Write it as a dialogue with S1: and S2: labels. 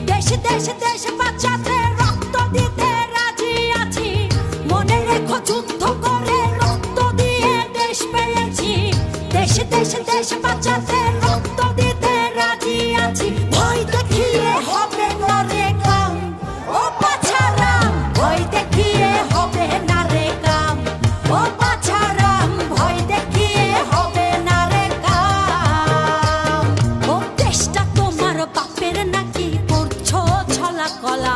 S1: দেশ দেশ দেশ বাঁচাতে রক্ত দিতে রাজি আছি, মনে রেখো যুদ্ধ করে রক্ত দিয়ে দেশ পেয়েছি। দেশ দেশ দেশ বাঁচাতে রক্ত দিতে রাজি আছি, ভয় দেখিয়ে হবে না রে কাম, ও বাছারাম ভয় দেখিয়ে হবে না রে কাম, ও বাছারাম ভয় দেখিয়ে হবে না রে কাম। ও দেশটা তোমার বাপের নাকি, করছো ছলা কলা,